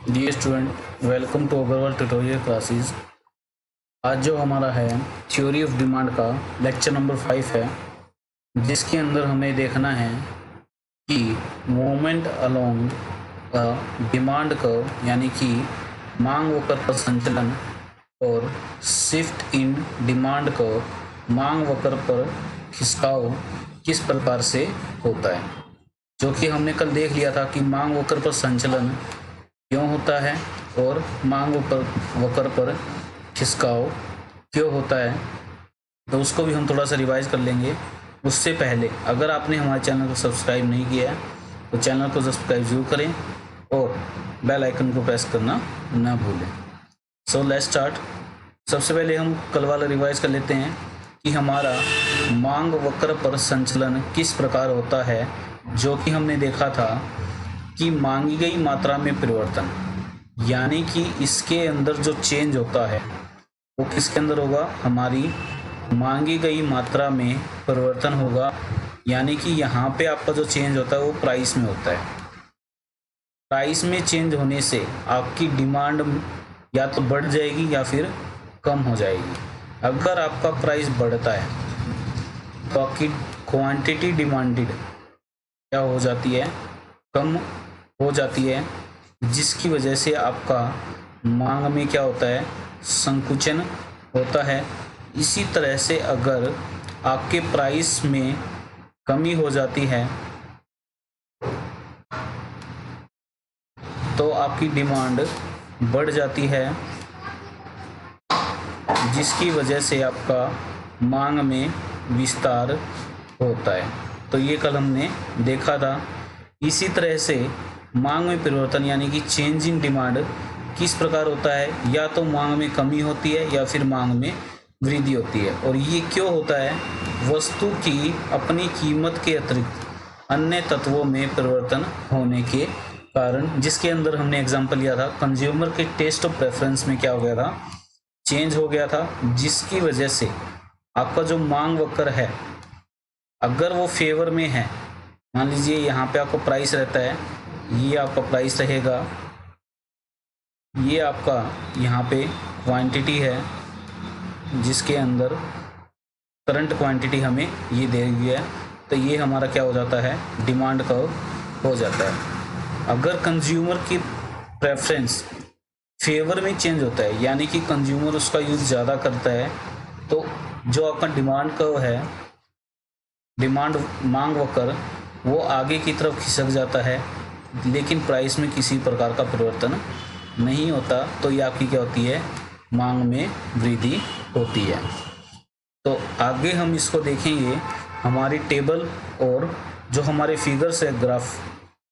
Dear student, welcome to Agarwal tutorial classes. आज जो हमारा है थ्योरी ऑफ डिमांड का लेक्चर नंबर 5 है, जिसके अंदर हमें देखना है कि मूवमेंट अलोंग डिमांड कर्व यानी कि मांग वक्र पर संचलन और शिफ्ट इन डिमांड कर्व मांग वक्र पर खिसकाव किस प्रकार से होता है। जो कि हमने कल देख लिया था कि मांग वक्र पर संचलन क्यों होता है और मांग वक्र पर खिसकाव क्यों होता है, तो उसको भी हम थोड़ा सा रिवाइज कर लेंगे। उससे पहले अगर आपने हमारे चैनल को सब्सक्राइब नहीं किया है तो चैनल को सब्सक्राइब जरूर करें और बेल आइकन को प्रेस करना ना भूलें। So let's start. सबसे पहले हम कल वाला रिवाइज कर लेते हैं कि हमारा मांग वक्र पर संचलन किस प्रकार होता है। जो कि हमने देखा था कि मांगी गई मात्रा में परिवर्तन, यानी कि इसके अंदर जो चेंज होता है वो किसके अंदर होगा, हमारी मांगी गई मात्रा में परिवर्तन होगा। यानी कि यहाँ पे आपका जो चेंज होता है वो प्राइस में होता है। प्राइस में चेंज होने से आपकी डिमांड या तो बढ़ जाएगी या फिर कम हो जाएगी। अगर आपका प्राइस बढ़ता है तो आपकी क्वांटिटी डिमांडेड क्या हो जाती है, कम हो जाती है, जिसकी वजह से आपका मांग में क्या होता है, संकुचन होता है। इसी तरह से अगर आपके प्राइस में कमी हो जाती है तो आपकी डिमांड बढ़ जाती है, जिसकी वजह से आपका मांग में विस्तार होता है। तो ये कल हमने देखा था। इसी तरह से मांग में परिवर्तन यानी कि चेंज इन डिमांड किस प्रकार होता है, या तो मांग में कमी होती है या फिर मांग में वृद्धि होती है। और ये क्यों होता है, वस्तु की अपनी कीमत के अतिरिक्त अन्य तत्वों में परिवर्तन होने के कारण। जिसके अंदर हमने एग्जांपल लिया था कंज्यूमर के टेस्ट ऑफ प्रेफरेंस में क्या हो गया था, चेंज हो गया था, जिसकी वजह से आपका जो मांग वक्र है अगर वो फेवर में है, मान लीजिए यहाँ पे आपको प्राइस रहता है, ये आपका प्राइस रहेगा, ये आपका यहाँ पे क्वांटिटी है जिसके अंदर करंट क्वांटिटी हमें ये दे रही है, तो ये हमारा क्या हो जाता है, डिमांड कर्व हो जाता है। अगर कंज्यूमर की प्रेफरेंस फेवर में चेंज होता है, यानी कि कंज्यूमर उसका यूज़ ज़्यादा करता है, तो जो आपका डिमांड कर्व है, डिमांड मांग वक्र, वो आगे की तरफ खिसक जाता है, लेकिन प्राइस में किसी प्रकार का परिवर्तन नहीं होता। तो ये आपकी क्या होती है, मांग में वृद्धि होती है। तो आगे हम इसको देखेंगे हमारी टेबल और जो हमारे फिगर्स है ग्राफ,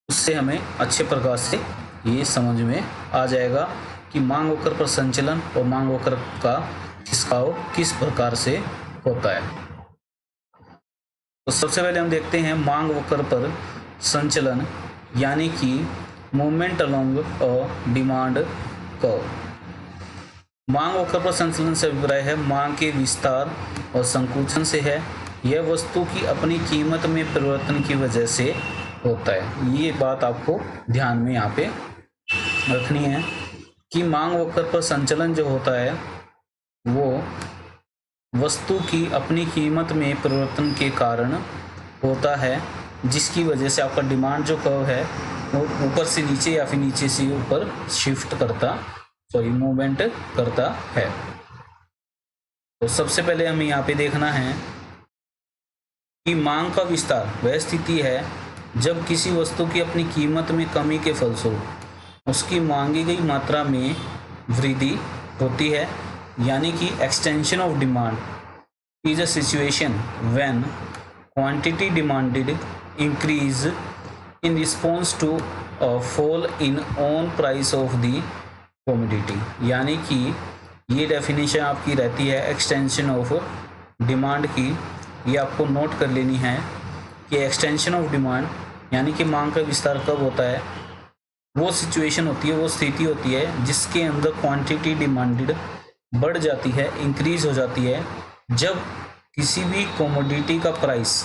उससे हमें अच्छे प्रकार से ये समझ में आ जाएगा कि मांग वक्र पर संचलन और मांग वक्र का खिसकाव किस प्रकार से होता है। तो सबसे पहले हम देखते हैं मांग वक्र पर संचलन यानी कि movement along a demand curve. मांग वक्र पर संचलन से अभिप्राय है मांग के विस्तार और संकुचन से है। यह वस्तु की अपनी कीमत में परिवर्तन की वजह से होता है। ये बात आपको ध्यान में यहाँ पे रखनी है कि मांग वक्र पर संचलन जो होता है वो वस्तु की अपनी कीमत में परिवर्तन के कारण होता है, जिसकी वजह से आपका डिमांड जो कर्व है वो ऊपर से नीचे या फिर नीचे से ऊपर शिफ्ट करता, मूवमेंट करता है। तो सबसे पहले हमें यहाँ पे देखना है कि मांग का विस्तार वह स्थिति है जब किसी वस्तु की अपनी कीमत में कमी के फलस्वरूप उसकी मांगी गई मात्रा में वृद्धि होती है। यानी कि extension of demand is a situation when quantity demanded increase in response to a fall in on price of the commodity. यानी कि ये डेफिनेशन आपकी रहती है एक्सटेंशन ऑफ डिमांड की। ये आपको नोट कर लेनी है कि एक्सटेंशन ऑफ डिमांड यानी कि मांग का विस्तार कब होता है, वो सिचुएशन होती है, वो स्थिति होती है जिसके अंदर क्वांटिटी डिमांडेड बढ़ जाती है, इंक्रीज हो जाती है, जब किसी भी कमोडिटी का प्राइस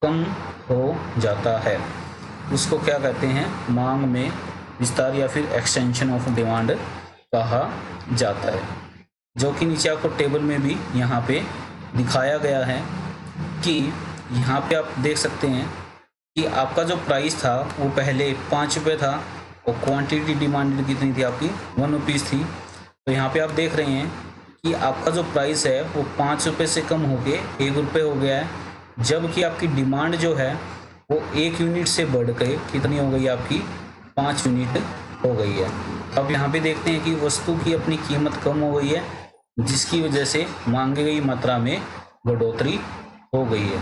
कम हो जाता है। उसको क्या कहते हैं, मांग में विस्तार या फिर एक्सटेंशन ऑफ डिमांड कहा जाता है, जो कि नीचे आपको टेबल में भी यहाँ पे दिखाया गया है कि यहाँ पे आप देख सकते हैं कि आपका जो प्राइस था वो पहले 5 रुपये था और क्वांटिटी डिमांडेड कितनी थी आपकी 1 रुपीज़ थी। तो यहाँ पे आप देख रहे हैं कि आपका जो प्राइस है वो 5 रुपये से कम होके 1 रुपये हो गया है, जबकि आपकी डिमांड जो है वो 1 यूनिट से बढ़ के कितनी हो गई आपकी 5 यूनिट हो गई है। अब यहाँ पे देखते हैं कि वस्तु की अपनी कीमत कम हो गई है, जिसकी वजह से मांगी गई मात्रा में बढ़ोतरी हो गई है।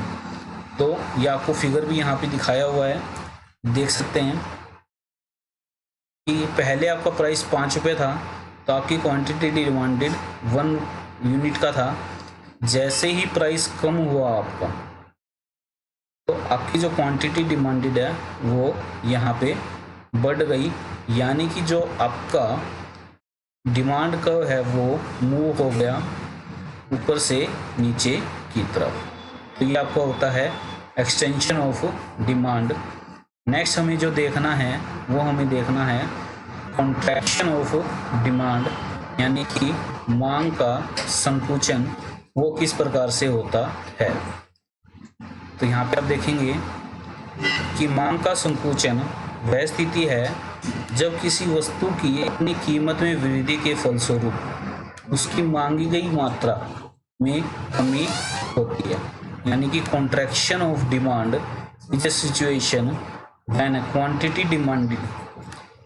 तो ये आपको फिगर भी यहाँ पे दिखाया हुआ है, देख सकते हैं कि पहले आपका प्राइस 5 रुपये था तो आपकी क्वांटिटी डिमांडेड 1 यूनिट का था। जैसे ही प्राइस कम हुआ आपका, तो आपकी जो क्वांटिटी डिमांडेड है वो यहाँ पे बढ़ गई, यानी कि जो आपका डिमांड कर्व है वो मूव हो गया ऊपर से नीचे की तरफ। तो ये आपका होता है एक्सटेंशन ऑफ डिमांड। नेक्स्ट हमें जो देखना है वो हमें देखना है कॉन्ट्रैक्शन ऑफ डिमांड, यानी कि मांग का संकुचन वो किस प्रकार से होता है। तो यहाँ पे आप देखेंगे कि मांग का संकुचन वह स्थिति है जब किसी वस्तु की अपनी कीमत में वृद्धि के फलस्वरूप उसकी मांगी गई मात्रा में कमी होती है, यानी कि contraction of demand is a situation when quantity demanded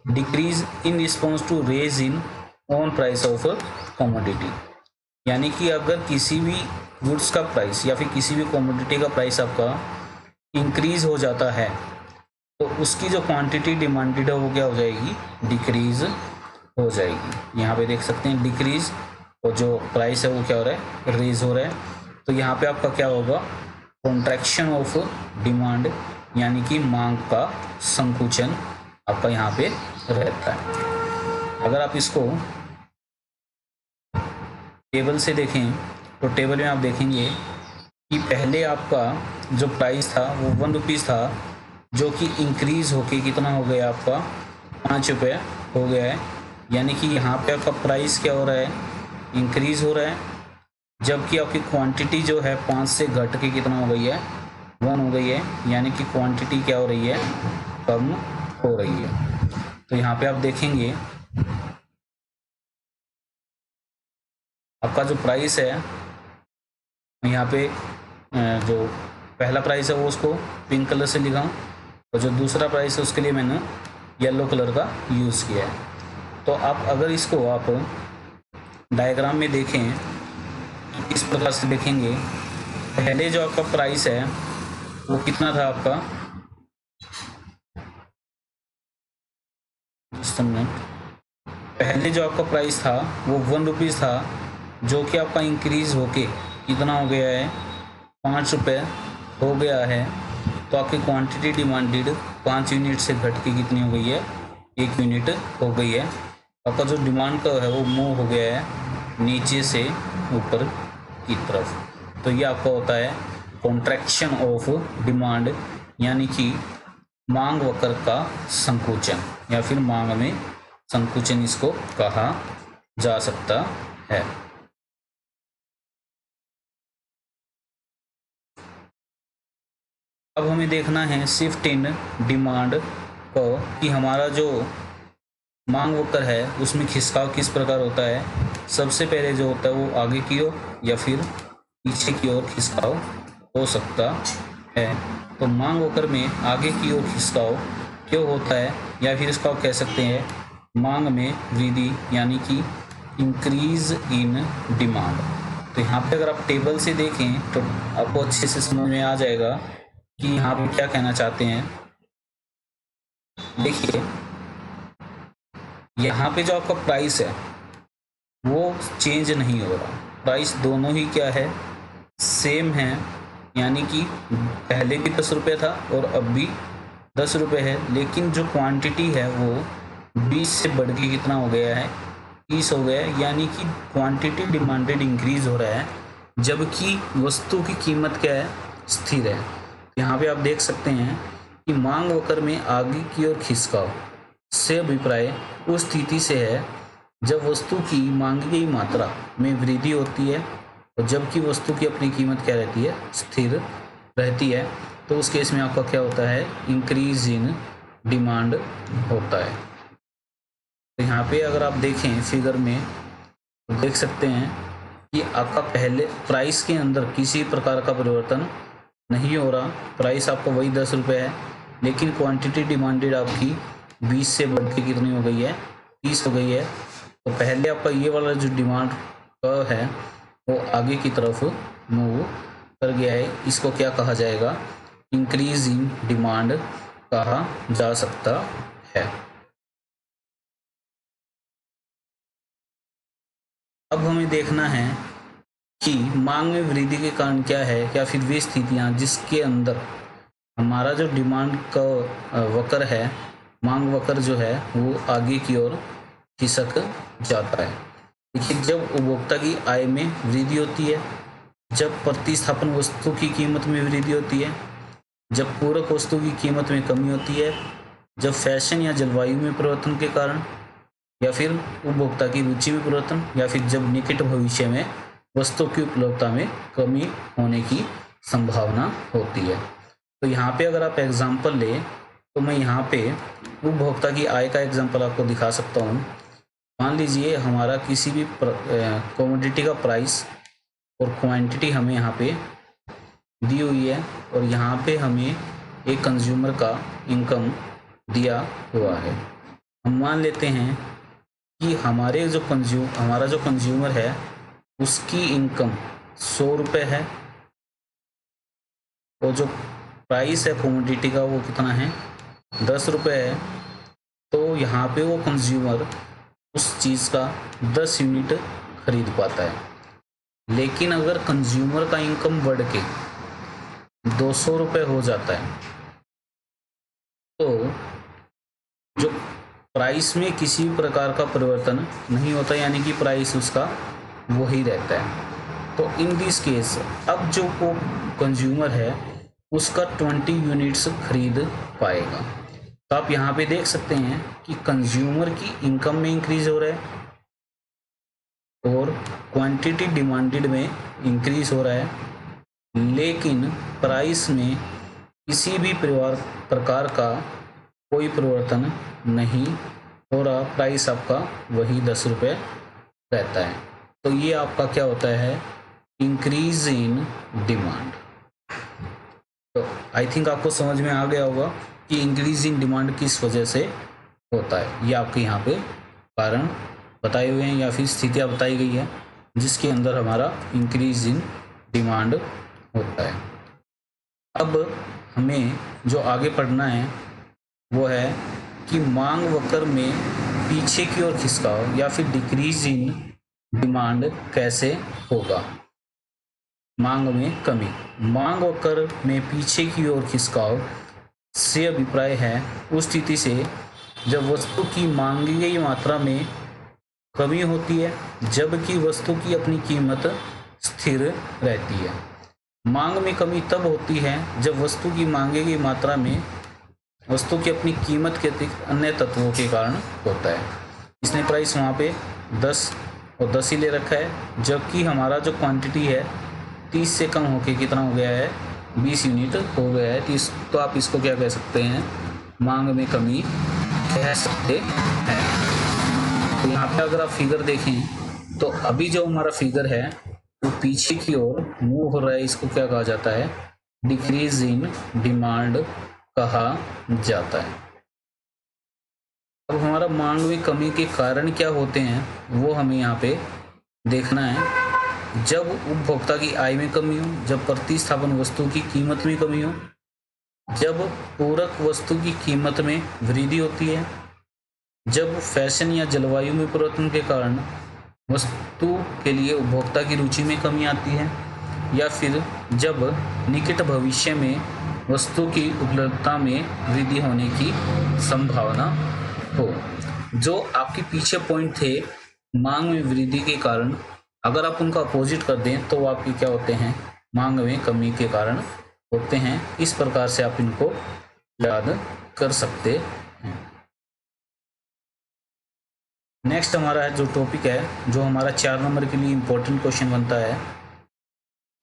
decrease in response to raise in on price of commodity. यानी कि अगर किसी भी गुड्स का प्राइस या फिर किसी भी कमोडिटी का प्राइस आपका इंक्रीज हो जाता है तो उसकी जो क्वांटिटी डिमांडेड है वो क्या हो जाएगी, डिक्रीज हो जाएगी। यहाँ पे देख सकते हैं डिक्रीज, और जो प्राइस है वो क्या हो रहा है, रेज हो रहा है। तो यहाँ पे आपका क्या होगा, कॉन्ट्रैक्शन ऑफ डिमांड, यानी कि मांग का संकुचन आपका यहाँ पे रहता है। अगर आप इसको टेबल से देखें तो टेबल में आप देखेंगे कि पहले आपका जो प्राइस था वो 1 रुपीज़ था, जो कि इंक्रीज होके कितना हो गया आपका 5 रुपये हो गया है। यानी कि यहाँ पे आपका प्राइस क्या हो रहा है, इंक्रीज हो रहा है, जबकि आपकी क्वांटिटी जो है 5 से घट के कितना हो गई है, 1 हो गई है। यानी कि क्वांटिटी क्या हो रही है, कम हो रही है। तो यहाँ पे आप देखेंगे आपका जो प्राइस है, यहाँ पे जो पहला प्राइस है वो उसको पिंक कलर से लिखा, और जो दूसरा प्राइस है उसके लिए मैंने येलो कलर का यूज़ किया है। तो आप अगर इसको आप डायग्राम में देखें, इस प्रकार से देखेंगे, पहले जो आपका प्राइस है वो कितना था आपका, पहले जो आपका प्राइस था वो 1 रुपीज़ था, जो कि आपका इंक्रीज होके कितना हो गया है, 5 रुपये हो गया है। तो आपकी क्वांटिटी डिमांडेड 5 यूनिट से घट के कितनी हो गई है, 1 यूनिट हो गई है। आपका जो डिमांड का है वो मूव हो गया है नीचे से ऊपर की तरफ। तो ये आपका होता है कॉन्ट्रैक्शन ऑफ डिमांड, यानी कि मांग वक्र का संकुचन या फिर मांग में संकुचन इसको कहा जा सकता है। अब हमें देखना है शिफ्ट इन डिमांड को, कि हमारा जो मांग वक्र है उसमें खिसकाव किस प्रकार होता है। सबसे पहले जो होता है वो आगे की ओर या फिर पीछे की ओर खिसकाव हो सकता है। तो मांग वक्र में आगे की ओर खिसकाव क्यों होता है, या फिर इसका कह सकते हैं मांग में वृद्धि, यानी कि इंक्रीज इन डिमांड। तो यहाँ पे अगर आप टेबल से देखें तो आपको अच्छे से समझ में आ जाएगा कि यहाँ पे क्या कहना चाहते हैं। देखिए यहाँ पे जो आपका प्राइस है वो चेंज नहीं हो रहा, प्राइस दोनों ही क्या है, सेम है। यानी कि पहले भी 10 रुपये था और अब भी 10 रुपये है, लेकिन जो क्वांटिटी है वो 20 से बढ़ के कितना हो गया है, 30 हो गया है। यानी कि क्वांटिटी डिमांडेड इंक्रीज हो रहा है, जबकि वस्तु की कीमत क्या है, स्थिर है। यहाँ पे आप देख सकते हैं कि मांग वक्र में आगे की ओर खिसकाव, से अभिप्राय उस स्थिति से है जब वस्तु की मांगी गई मात्रा में वृद्धि होती है और जबकि वस्तु की अपनी कीमत क्या रहती है, स्थिर रहती है। तो उस केस में आपका क्या होता है, इंक्रीज इन डिमांड होता है। तो यहाँ पे अगर आप देखें फिगर में तो देख सकते हैं कि आपका पहले प्राइस के अंदर किसी प्रकार का परिवर्तन नहीं हो रहा, प्राइस आपका वही 10 रुपये है, लेकिन क्वांटिटी डिमांडेड आपकी 20 से बढ़ के कितनी हो गई है, 30 हो गई है। तो पहले आपका ये वाला जो डिमांड है वो आगे की तरफ मूव कर गया है, इसको क्या कहा जाएगा, इंक्रीज इन डिमांड कहा जा सकता है। अब हमें देखना है कि मांग में वृद्धि के कारण क्या है, या फिर वे स्थितियां जिसके अंदर हमारा जो डिमांड का वक्र है, मांग वक्र जो है वो आगे की ओर खिसक जाता है। देखिए, जब उपभोक्ता की आय में वृद्धि होती है, जब प्रतिस्थापन वस्तु की कीमत में वृद्धि होती है, जब पूरक वस्तु की कीमत में कमी होती है, जब फैशन या जलवायु में परिवर्तन के कारण, या फिर उपभोक्ता की रुचि में परिवर्तन, या फिर जब निकट भविष्य में वस्तु की उपलब्धता में कमी होने की संभावना होती है। तो यहाँ पे अगर आप एग्जाम्पल लें तो मैं यहाँ पे उपभोक्ता की आय का एग्जाम्पल आपको दिखा सकता हूँ। मान लीजिए हमारा किसी भी कमोडिटी का प्राइस और क्वांटिटी हमें यहाँ पे दी हुई है, और यहाँ पे हमें एक कंज्यूमर का इनकम दिया हुआ है। हम मान लेते हैं कि हमारा जो कंज्यूमर है उसकी इनकम 100 रुपये है, और जो प्राइस है कमोडिटी का वो कितना है, 10 रुपये है। तो यहाँ पे वो कंज्यूमर उस चीज़ का 10 यूनिट खरीद पाता है। लेकिन अगर कंज्यूमर का इनकम बढ़ के 200 रुपये हो जाता है तो जो प्राइस में किसी प्रकार का परिवर्तन नहीं होता, यानी कि प्राइस उसका वही रहता है। तो इन दिस केस अब जो वो कंज्यूमर है उसका 20 यूनिट्स खरीद पाएगा। तो आप यहाँ पे देख सकते हैं कि कंज्यूमर की इनकम में इंक्रीज हो रहा है और क्वांटिटी डिमांडेड में इंक्रीज हो रहा है, लेकिन प्राइस में किसी भी प्रकार का कोई परिवर्तन नहीं हो रहा, प्राइस आपका वही 10 रुपये रहता है। तो ये आपका क्या होता है, इंक्रीज इन डिमांड। तो आई थिंक आपको समझ में आ गया होगा कि इंक्रीज इन डिमांड किस वजह से होता है। ये आपके यहाँ पे कारण बताए हुए हैं या फिर स्थितियाँ बताई गई है जिसके अंदर हमारा इंक्रीज इन डिमांड होता है। अब हमें जो आगे पढ़ना है वो है कि मांग वक्र में पीछे की ओर खिसकाव या फिर डिक्रीज इन डिमांड कैसे होगा। मांग में कमी, मांग वक्र में पीछे की ओर खिसकाव से अभिप्राय है उस स्थिति से जब वस्तु की मांगी गई मात्रा में कमी होती है जबकि वस्तु की अपनी कीमत स्थिर रहती है। मांग में कमी तब होती है जब वस्तु की मांगी गई मात्रा में वस्तु की अपनी कीमत के अतिरिक्त अन्य तत्वों के कारण होता है। इसने प्राइस वहाँ पे 10 और 10 ही ले रखा है, जबकि हमारा जो क्वांटिटी है 30 से कम होके कितना हो गया है, 20 यूनिट हो गया है। तो आप इसको क्या कह सकते हैं, मांग में कमी कह सकते हैं। तो यहाँ पे अगर आप फिगर देखें तो अभी जो हमारा फिगर है वो पीछे की ओर मूव हो रहा है, इसको क्या कहा जाता है, डिक्रीज इन डिमांड कहा जाता है। अब हमारा मांग में कमी के कारण क्या होते हैं वो हमें यहाँ पे देखना है। जब उपभोक्ता की आय में कमी हो, जब प्रतिस्थापन वस्तु की कीमत में कमी हो, जब पूरक वस्तु की कीमत में वृद्धि होती है, जब फैशन या जलवायु में परिवर्तन के कारण वस्तु के लिए उपभोक्ता की रुचि में कमी आती है, या फिर जब निकट भविष्य में वस्तु की उपलब्धता में वृद्धि होने की संभावना हो। जो आपके पीछे पॉइंट थे मांग में वृद्धि के कारण, अगर आप उनका अपोजिट कर दें तो वो आपके क्या होते हैं, मांग में कमी के कारण होते हैं। इस प्रकार से आप इनको याद कर सकते हैं। नेक्स्ट हमारा है जो टॉपिक है, जो हमारा 4 नंबर के लिए इम्पोर्टेंट क्वेश्चन बनता है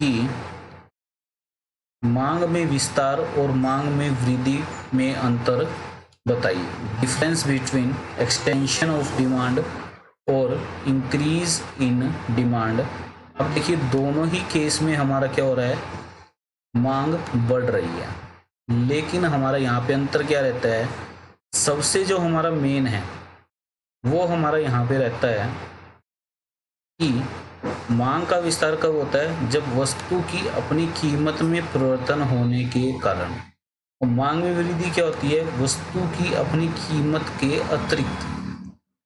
कि मांग में विस्तार और मांग में वृद्धि में अंतर बताइए। Difference between extension of demand और इंक्रीज इन डिमांड। अब देखिए दोनों ही केस में हमारा क्या हो रहा है, मांग बढ़ रही है, लेकिन हमारा यहाँ पे अंतर क्या रहता है, सबसे जो हमारा मेन है वो हमारा यहाँ पे रहता है कि मांग का विस्तार कब होता है, जब वस्तु की अपनी कीमत में परिवर्तन होने के कारण। और मांग में वृद्धि क्या होती है, वस्तु की अपनी कीमत के अतिरिक्त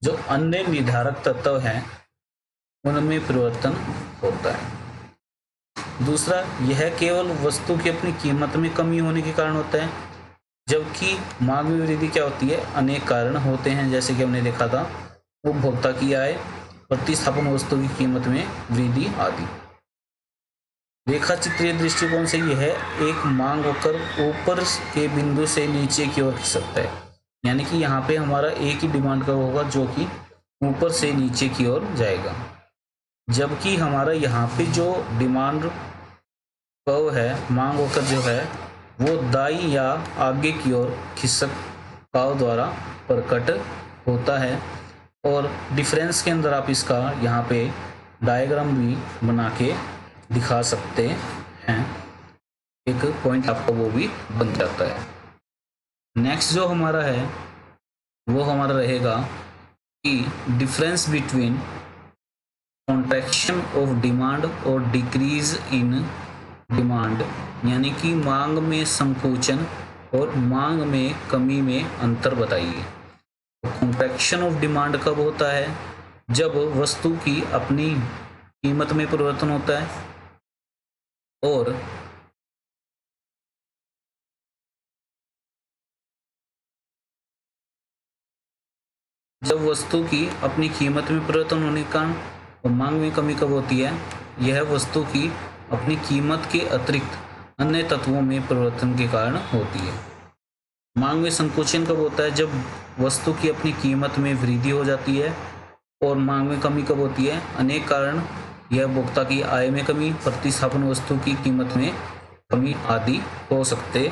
जो अन्य निर्धारक तत्व हैं उनमें परिवर्तन होता है। दूसरा, यह केवल वस्तु की अपनी कीमत में कमी होने के कारण होता है, जबकि मांग में वृद्धि क्या होती है, अनेक कारण होते हैं, जैसे कि हमने देखा था उपभोक्ता की आय, प्रतिस्थापन वस्तु की कीमत में वृद्धि आदि। रेखा चित्रीय दृष्टिकोण से यह एक मांग होकर ऊपर के बिंदु से नीचे की ओर खिसकता है, यानी कि यहाँ पे हमारा एक ही डिमांड कर्व होगा जो कि ऊपर से नीचे की ओर जाएगा, जबकि हमारा यहाँ पे जो डिमांड कर्व है, मांग होकर जो है वो दाईं या आगे की ओर खिसकाव द्वारा प्रकट होता है। और डिफरेंस के अंदर आप इसका यहाँ पे डायग्राम भी बना के दिखा सकते हैं, एक पॉइंट आपका वो भी बन जाता है। नेक्स्ट जो हमारा है वो हमारा रहेगा कि difference between contraction of demand और डिक्रीज इन डिमांड, यानी कि मांग में संकोचन और मांग में कमी में अंतर बताइए। कॉन्ट्रैक्शन ऑफ डिमांड कब होता है, जब वस्तु की अपनी कीमत में परिवर्तन होता है, और जब वस्तु की अपनी कीमत में परिवर्तन होने के कारण और मांग में कमी कब होती है, यह वस्तु की अपनी कीमत के अतिरिक्त अन्य तत्वों में परिवर्तन के कारण होती है। मांग में संकोचन कब होता है, जब वस्तु की अपनी कीमत में वृद्धि हो जाती है, और मांग में कमी कब होती है, अनेक कारण, यह उपभोक्ता की आय में कमी, प्रतिस्थापन वस्तु की कीमत में कमी आदि हो सकते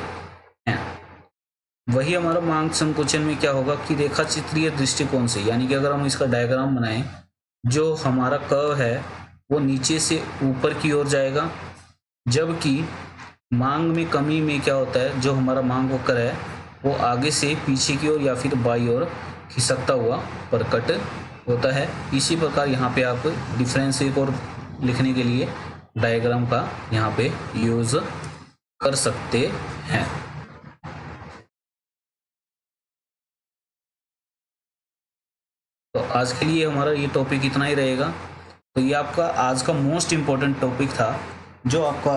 हैं। वही हमारा मांग संकोचन में क्या होगा कि रेखा चित्रीय दृष्टिकोण से, यानी कि अगर हम इसका डायग्राम बनाएं, जो हमारा कर्व है वो नीचे से ऊपर की ओर जाएगा, जबकि मांग में कमी में क्या होता है, जो हमारा मांग वक्र है वो आगे से पीछे की ओर या फिर बाई ओर खिसकता हुआ प्रकट होता है। इसी प्रकार यहाँ पे आप डिफरेंस एक और लिखने के लिए डायग्राम का यहाँ पे यूज कर सकते हैं। तो आज के लिए हमारा ये टॉपिक इतना ही रहेगा। तो ये आपका आज का मोस्ट इम्पोर्टेंट टॉपिक था, जो आपका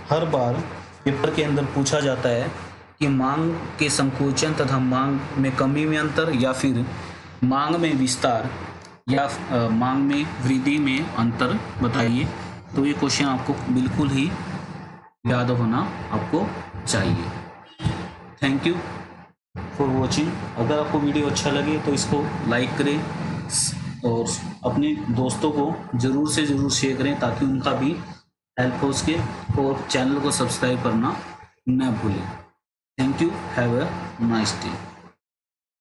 हर बार पेपर के अंदर पूछा जाता है कि मांग के संकोचन तथा मांग में कमी में अंतर, या फिर मांग में विस्तार या मांग में वृद्धि में अंतर बताइए। तो ये क्वेश्चन आपको बिल्कुल ही याद होना आपको चाहिए। Thank you for watching. अगर आपको वीडियो अच्छा लगे तो इसको लाइक करें और अपने दोस्तों को ज़रूर से ज़रूर शेयर करें, ताकि उनका भी हेल्प हो सके, और चैनल को सब्सक्राइब करना न भूलें। Thank you, have a nice day.